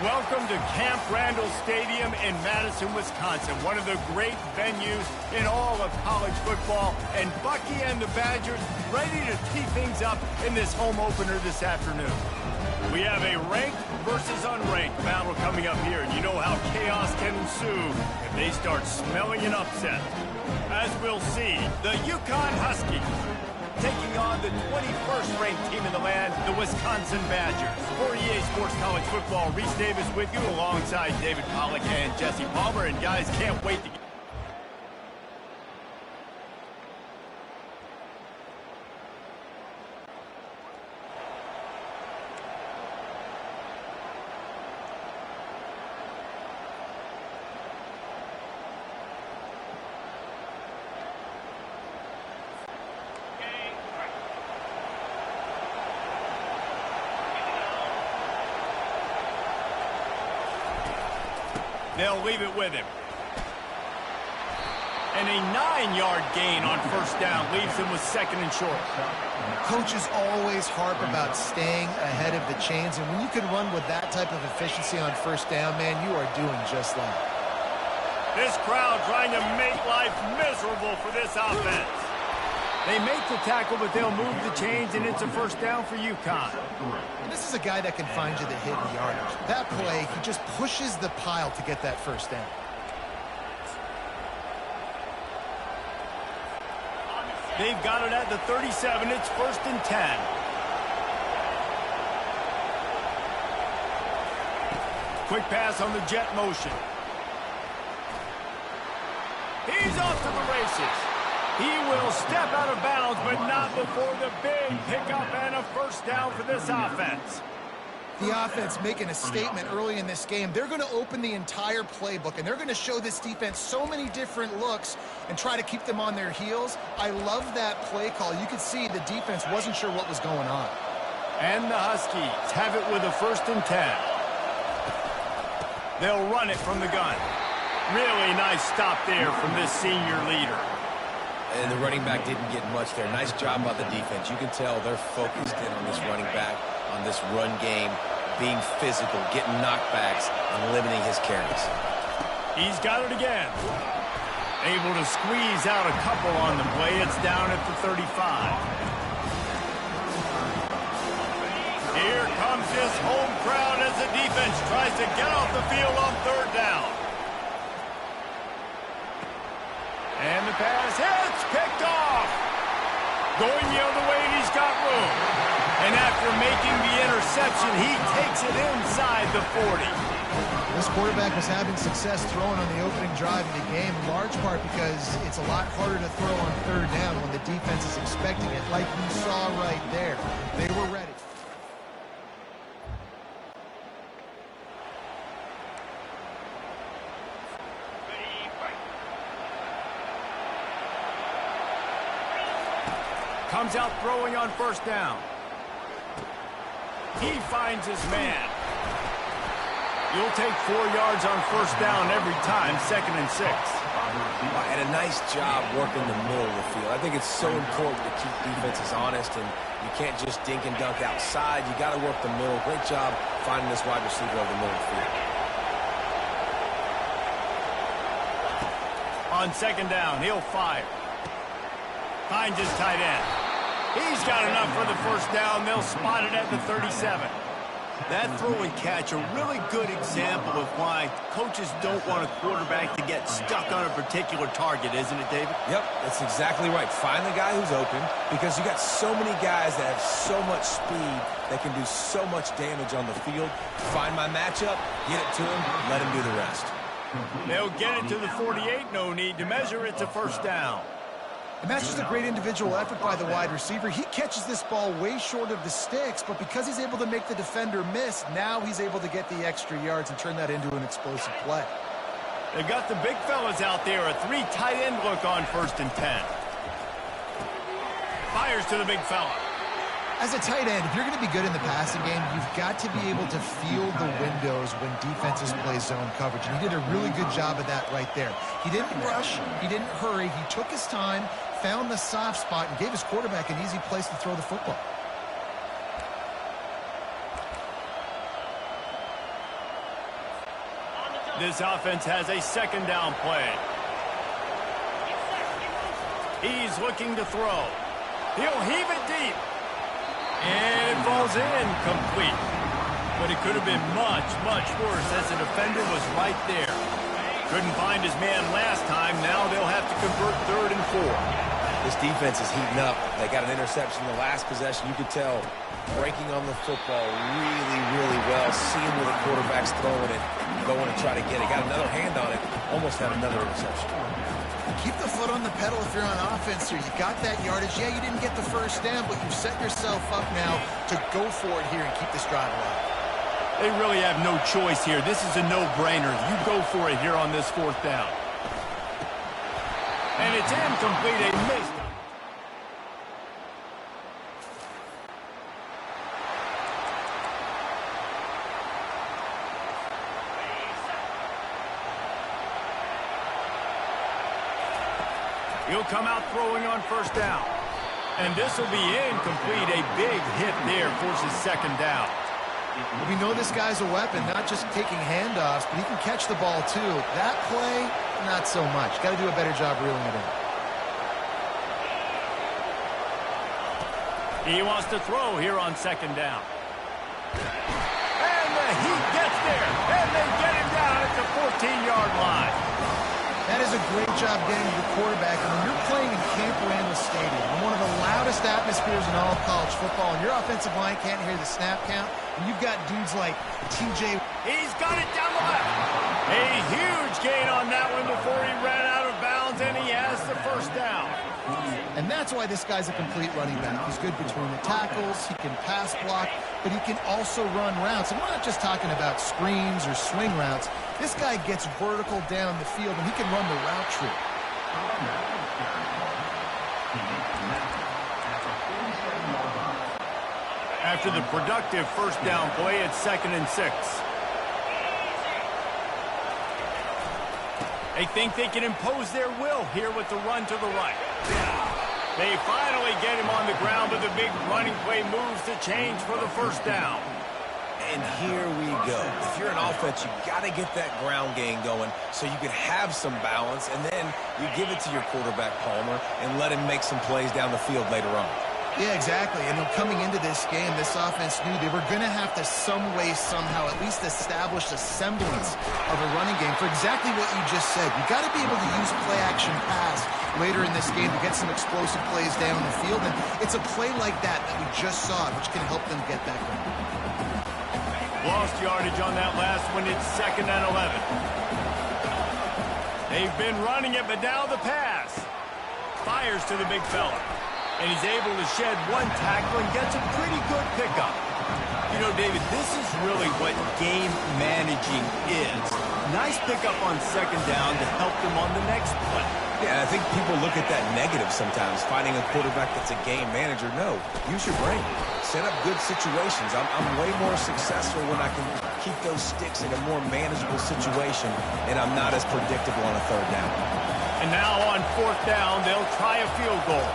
Welcome to Camp Randall Stadium in Madison, Wisconsin, one of the great venues in all of college football. And Bucky and the Badgers ready to tee things up in this home opener this afternoon. We have a ranked versus unranked battle coming up here, and you know how chaos can ensue if they start smelling an upset. As we'll see, the Yukon Huskies taking on the 21st ranked team in the land, the Wisconsin Badgers. For EA Sports College Football, Reese Davis with you alongside David Pollack and Jesse Palmer. And guys, can't wait to get they'll leave it with him. And a 9-yard gain on first down leaves him with second and short. Coaches always harp about staying ahead of the chains, and when you can run with that type of efficiency on first down, man, you are doing just that. This crowd trying to make life miserable for this offense. They make the tackle, but they'll move the chains, and it's a first down for UConn. And this is a guy that can find you the hidden yardage. That play, he just pushes the pile to get that first down. They've got it at the 37. It's first and 10. Quick pass on the jet motion. He's off to the races. He will step out of bounds, but not before the big pickup and a first down for this offense. The offense making a statement early in this game. They're going to open the entire playbook, and they're going to show this defense so many different looks and try to keep them on their heels. I love that play call. You could see the defense wasn't sure what was going on. And the Huskies have it with a first and 10. They'll run it from the gun. Really nice stop there from this senior leader. And the running back didn't get much there. Nice job by the defense. You can tell they're focused in on this running back, on this run game, being physical, getting knockbacks, and limiting his carries. He's got it again. Able to squeeze out a couple on the play. It's down at the 35. Here comes his home crowd as the defense tries to get off the field on third down. And the pass hits, picked off. Going the other way, and he's got room. And after making the interception, he takes it inside the 40. This quarterback was having success throwing on the opening drive of the game, in large part because it's a lot harder to throw on third down when the defense is expecting it, like you saw right there. They were ready. Comes out throwing on first down. He finds his man. You'll take 4 yards on first down every time, second and 6. And a nice job working the middle of the field. I think it's so important to keep defenses honest, and you can't just dink and dunk outside. You got to work the middle. Great job finding this wide receiver over the middle of the field. On second down, he'll fire. Finds his tight end. He's got enough for the first down. They'll spot it at the 37. That throw and catch, a really good example of why coaches don't want a quarterback to get stuck on a particular target, isn't it, David? Yep, that's exactly right. Find the guy who's open, because you got so many guys that have so much speed that can do so much damage on the field. Find my matchup, get it to him, let him do the rest. They'll get it to the 48. No need to measure. It's a first down. And that's just a great individual effort by the wide receiver. He catches this ball way short of the sticks, but because he's able to make the defender miss, now he's able to get the extra yards and turn that into an explosive play. They've got the big fellas out there. A 3 tight end look on first and 10. Fires to the big fella. As a tight end, if you're going to be good in the passing game, you've got to be able to feel the windows when defenses play zone coverage. And he did a really good job of that right there. He didn't rush. He didn't hurry. He took his time, found the soft spot, and gave his quarterback an easy place to throw the football. This offense has a second down play. He's looking to throw. He'll heave it deep. And it falls in complete. But it could have been much, much worse as the defender was right there. Couldn't find his man last time. Now they'll have to convert 3rd and 4. This defense is heating up. They got an interception the last possession. You could tell breaking on the football really, really well. Seeing where the quarterback's throwing it, going to try to get it. Got another hand on it. Almost had another interception. Keep the foot on the pedal if you're on offense here. You got that yardage. Yeah, you didn't get the first down, but you've set yourself up now to go for it here and keep this drive alive. They really have no choice here. This is a no-brainer. You go for it here on this 4th down. And it's incomplete, a miss. He'll come out throwing on 1st down. And this will be incomplete. A big hit there forces 2nd down. We know this guy's a weapon, not just taking handoffs, but he can catch the ball too. That play, not so much. Got to do a better job reeling it in. He wants to throw here on 2nd down. And the heat gets there. And they get him down at the 14-yard line. That is a great job getting to the quarterback. And when you're playing in Camp Randall Stadium, in one of the loudest atmospheres in all of college football, and your offensive line can't hear the snap count, and you've got dudes like TJ. He's got it down the left. A huge gain on that one before he ran out of bounds, and he has the 1st down. And that's why this guy's a complete running back. He's good between the tackles, he can pass block, but he can also run routes. And we're not just talking about screens or swing routes. This guy gets vertical down the field, and he can run the route tree. After the productive 1st down play, it's 2nd and 6. They think they can impose their will here with the run to the right. They finally get him on the ground, but the big running play moves the change for the 1st down. And here we go. If you're an offense, you got to get that ground game going so you can have some balance, and then you give it to your quarterback, Palmer, and let him make some plays down the field later on. Yeah, exactly. And coming into this game, this offense knew they were going to have to some way, somehow, at least establish a semblance of a running game for exactly what you just said. You got to be able to use play-action pass later in this game to get some explosive plays down the field. And it's a play like that we just saw, which can help them get that going. Lost yardage on that last one. It's 2nd and 11. They've been running it, but now the pass. Fires to the big fella. And he's able to shed one tackle and gets a pretty good pickup. You know, David, this is really what game managing is. Nice pickup on 2nd down to help them on the next play. Yeah, I think people look at that negative sometimes, finding a quarterback that's a game manager. No, use your brain. Set up good situations. I'm way more successful when I can keep those sticks in a more manageable situation, and I'm not as predictable on a 3rd down. And now on 4th down, they'll try a field goal.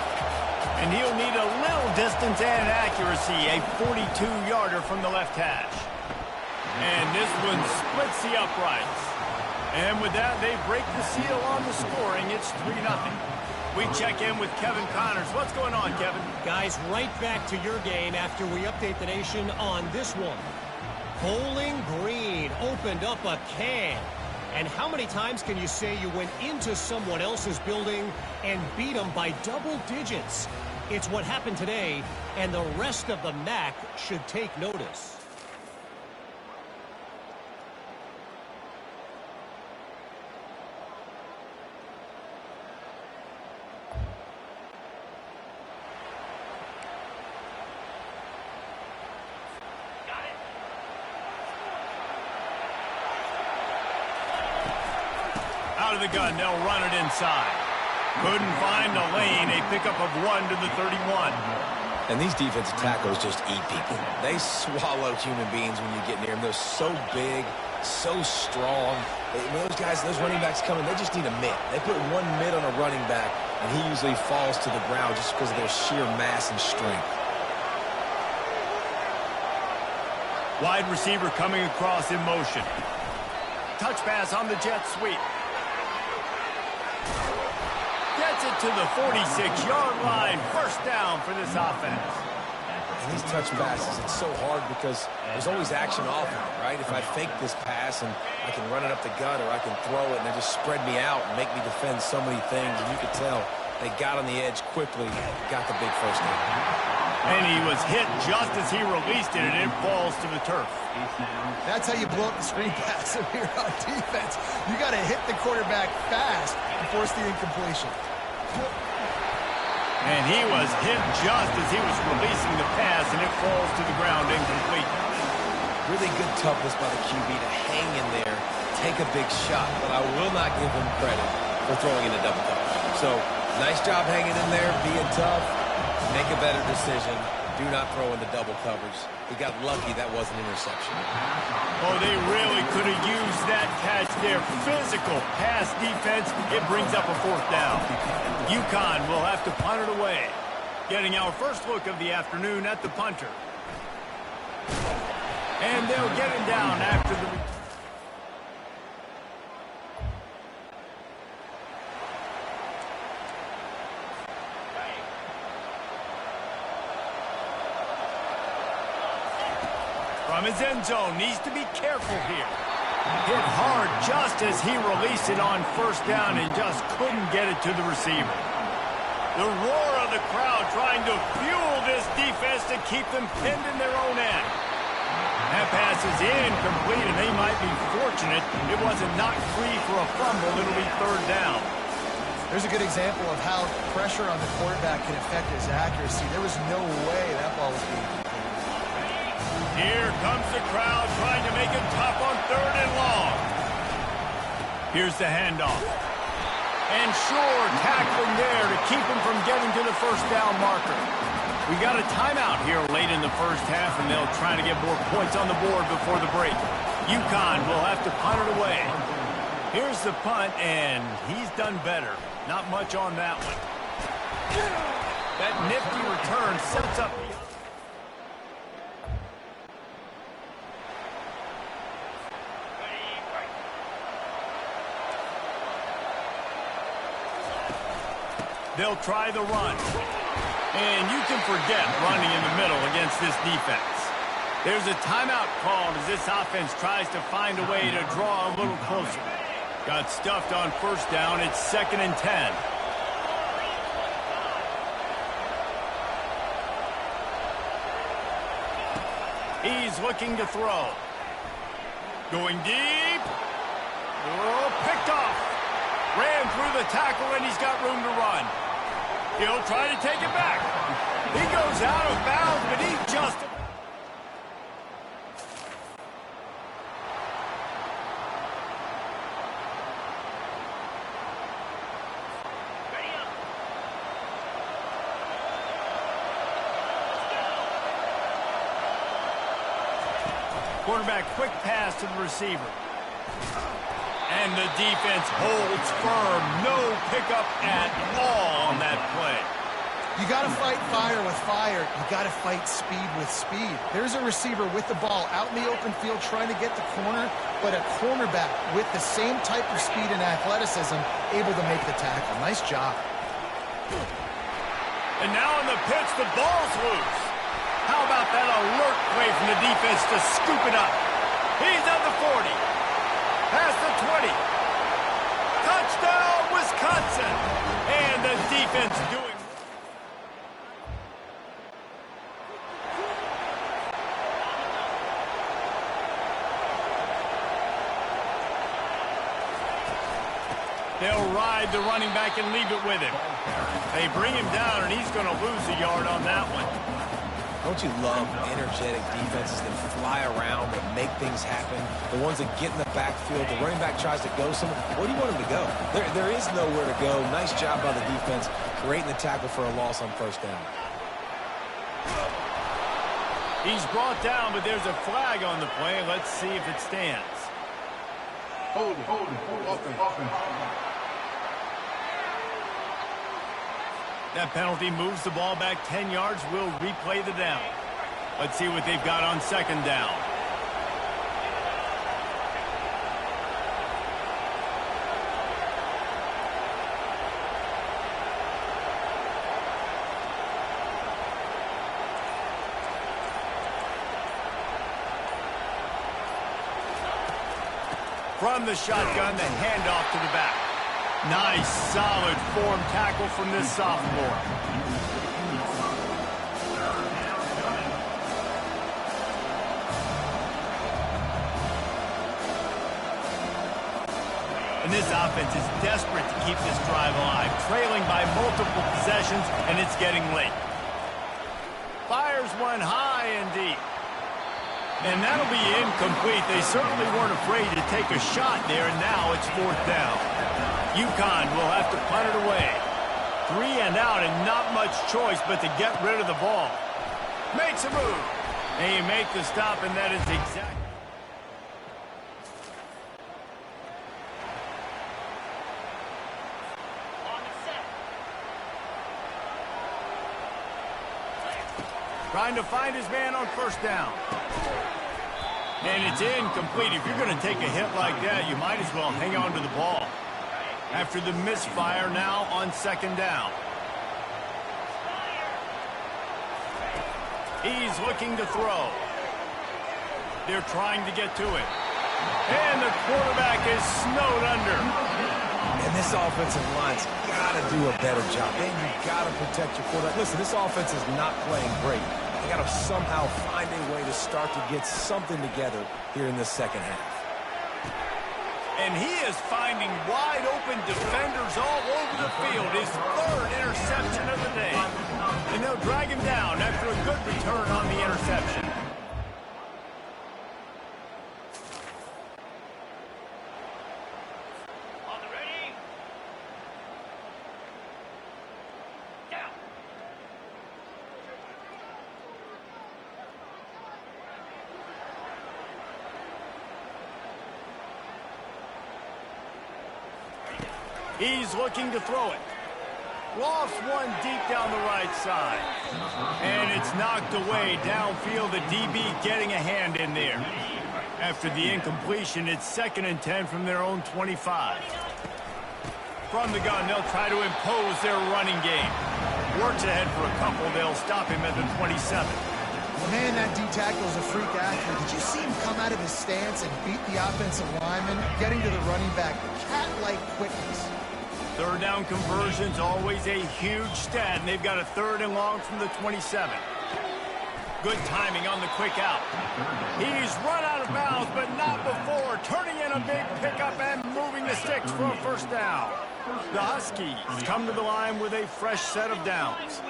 And he'll need a little distance and accuracy, a 42-yarder from the left hash. And this one splits the uprights. And with that, they break the seal on the scoring. It's 3-0. We check in with Kevin Connors. What's going on, Kevin? Guys, right back to your game after we update the nation on this one. Bowling Green opened up a can. And how many times can you say you went into someone else's building and beat them by double digits? It's what happened today, and the rest of the MAC should take notice. Out of the gun, they'll run it inside. Couldn't find a lane, a pickup of 1 to the 31. And these defensive tackles just eat people. They swallow human beings when you get near them. They're so big, so strong. When those guys, those running backs come in, they just need a mitt. They put one mitt on a running back, and he usually falls to the ground just because of their sheer mass and strength. Wide receiver coming across in motion. touch pass on the jet sweep. Gets it to the 46-yard line. First down for this offense. And these touch passes, it's so hard because there's always action off of it, right? If I fake this pass and I can run it up the gut or I can throw it and they just spread me out and make me defend so many things, and you could tell they got on the edge quickly, got the big first down. And he was hit just as he released it, and it falls to the turf. That's how you blow up the screen pass here on defense. You got to hit the quarterback fast and force the incompletion. And he was hit just as he was releasing the pass, and it falls to the ground incomplete. Really good toughness by the QB to hang in there, take a big shot, but I will not give him credit for throwing into double coverage. So, nice job hanging in there, being tough, make a better decision. Do not throw into double coverage. He got lucky that was an interception. Oh, they really could have used that catch there. Physical pass defense. It brings up a fourth down. UConn will have to punt it away. Getting our first look of the afternoon at the punter. And they'll get him down after the... From his end zone, needs to be careful here. Hit hard just as he released it on first down and just couldn't get it to the receiver. The roar of the crowd trying to fuel this defense to keep them pinned in their own end. That pass is incomplete, and they might be fortunate it wasn't knocked free for a fumble. It'll be third down. There's a good example of how pressure on the quarterback can affect his accuracy. There was no way that ball was being completed. Here comes the crowd trying to make it tough on third and long. Here's the handoff. And sure, tackling there to keep him from getting to the first down marker. We got a timeout here late in the first half, and they'll try to get more points on the board before the break. UConn will have to punt it away. Here's the punt, and he's done better. Not much on that one. That nifty return sets up... They'll try the run. And you can forget running in the middle against this defense. There's a timeout called as this offense tries to find a way to draw a little closer. Got stuffed on first down. It's 2nd and 10. He's looking to throw. Going deep. Oh, picked off. Ran through the tackle, and he's got room to run. He'll try to take it back. He goes out of bounds, but he just... Quarterback, quick pass to the receiver. And the defense holds firm. No pickup at all on that play. You got to fight fire with fire. You got to fight speed with speed. There's a receiver with the ball out in the open field trying to get the corner, but a cornerback with the same type of speed and athleticism able to make the tackle. Nice job. And now in the pitch, the ball's loose. How about that alert play from the defense to scoop it up? He's at the 40. Past the 20. Touchdown, Wisconsin. And the defense doing... They'll ride the running back and leave it with him. They bring him down, and he's going to lose a yard on that one. Don't you love energetic defenses that fly around, that make things happen? The ones that get in the backfield, the running back tries to go somewhere. Where do you want him to go? There is nowhere to go. Nice job by the defense, creating the tackle for a loss on first down. He's brought down, but there's a flag on the play. Let's see if it stands. Hold it. Offense. That penalty moves the ball back 10 yards. We'll replay the down. Let's see what they've got on second down. From the shotgun, the handoff to the back. Nice, solid form tackle from this sophomore. And this offense is desperate to keep this drive alive, trailing by multiple possessions, and it's getting late. Fires one high and deep. And that'll be incomplete. They certainly weren't afraid to take a shot there, and now it's 4th down. UConn will have to punt it away. 3 and out, and not much choice but to get rid of the ball. Makes a move. They make the stop, and that is exactly. Trying to find his man on 1st down. And it's incomplete. If you're going to take a hit like that, you might as well hang on to the ball. After the misfire, now on 2nd down. He's looking to throw. They're trying to get to it. And the quarterback is snowed under. And this offensive line's got to do a better job. And you got to protect your quarterback. Listen, this offense is not playing great. They got to somehow find a way to start to get something together here in the 2nd half. And he is finding wide open defenders all over the field. His 3rd interception of the day. And they'll drag him down after a good return on the interception. He's looking to throw it. Lost one deep down the right side. And it's knocked away downfield. The DB getting a hand in there. After the incompletion, it's 2nd and 10 from their own 25. From the gun, they'll try to impose their running game. Works ahead for a couple. They'll stop him at the 27. Well, man, that D-tackle is a freak athlete. Did you see him come out of his stance and beat the offensive lineman, getting to the running back? Cat-like quickness. 3rd down conversion's always a huge stat, and they've got a 3rd and long from the 27. Good timing on the quick out. He's run out of bounds, but not before. Turning in a big pickup and moving the sticks for a 1st down. The Huskies come to the line with a fresh set of downs.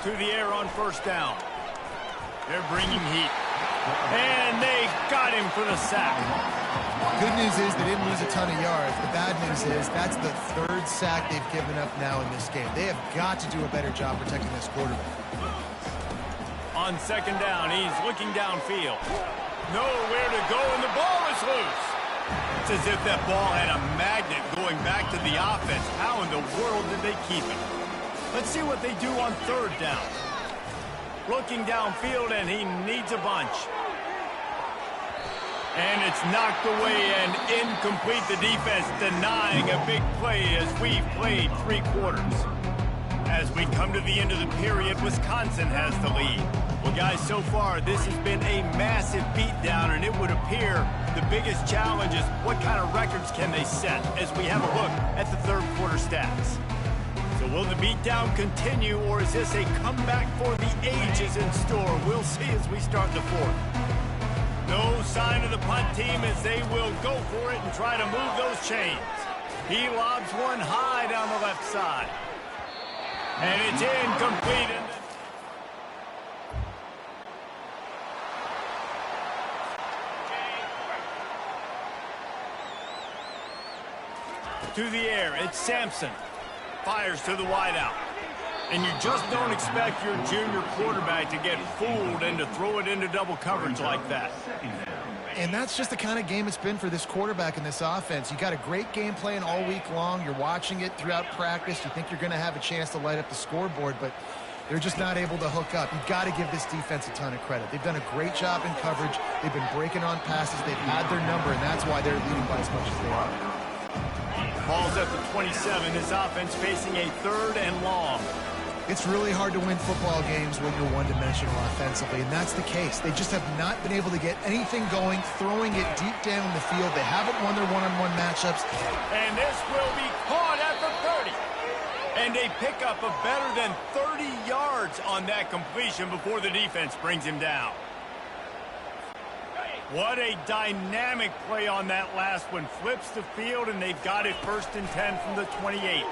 To the air on 1st down. They're bringing heat. And they got him for the sack. Good news is they didn't lose a ton of yards. The bad news is that's the 3rd sack they've given up now in this game. They have got to do a better job protecting this quarterback. On 2nd down, he's looking downfield. Nowhere to go, and the ball is loose. It's as if that ball had a magnet going back to the offense. How in the world did they keep it? Let's see what they do on 3rd down. Looking downfield, and he needs a bunch. And it's knocked away and incomplete. The defense denying a big play as we've played 3 quarters. As we come to the end of the period, Wisconsin has the lead. Well, guys, so far, this has been a massive beatdown, and it would appear the biggest challenge is what kind of records can they set as we have a look at the 3rd quarter stats. So will the beatdown continue, or is this a comeback for the ages in store? We'll see as we start the 4th. No sign of the punt team as they will go for it and try to move those chains. He lobs one high down the left side. And it's incomplete. To the air, it's Sampson. Fires to the wideout. And you just don't expect your junior quarterback to get fooled and to throw it into double coverage like that. And that's just the kind of game it's been for this quarterback in this offense. You got a great game plan all week long. You're watching it throughout practice. You think you're going to have a chance to light up the scoreboard, but they're just not able to hook up. You've got to give this defense a ton of credit. They've done a great job in coverage. They've been breaking on passes. They've had their number, and that's why they're leading by as much as they are. Ball's at the 27. This offense facing a 3rd and long. It's really hard to win football games when you're one-dimensional offensively, and that's the case. They just have not been able to get anything going, throwing it deep down the field. They haven't won their one-on-one matchups. And this will be caught at the 30. And a pickup of better than 30 yards on that completion before the defense brings him down. What a dynamic play on that last one. Flips the field, and they've got it 1st and 10 from the 28.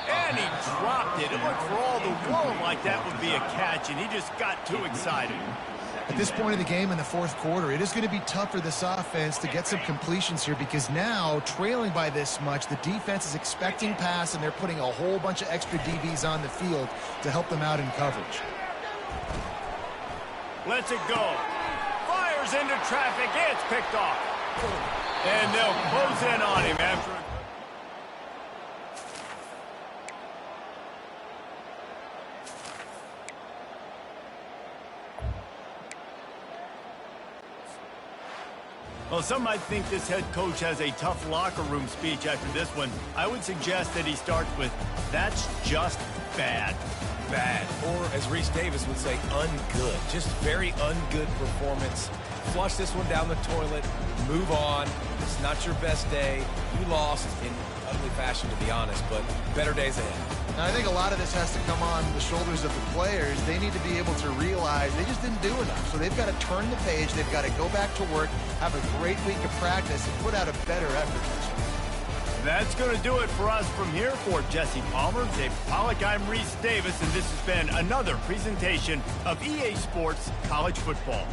And he dropped it. It looked for all the world like that would be a catch, and he just got too excited. At this point of the game in the 4th quarter, it is going to be tough for this offense to get some completions here because now, trailing by this much, the defense is expecting pass, and they're putting a whole bunch of extra DBs on the field to help them out in coverage. Lets it go. Fires into traffic. It's picked off. And they'll close in on him after a... Well, some might think this head coach has a tough locker room speech after this one. I would suggest that he starts with, "That's just bad." Bad. Or, as Reese Davis would say, ungood. Just very ungood performance. Flush this one down the toilet. Move on. It's not your best day. You lost in ugly fashion, to be honest, but better days ahead. Now, I think a lot of this has to come on the shoulders of the players. They need to be able to realize they just didn't do enough. So they've got to turn the page. They've got to go back to work, have a great week of practice, and put out a better effort this week. That's going to do it for us from here. For Jesse Palmer, Dave Pollack, I'm Reese Davis, and this has been another presentation of EA Sports College Football.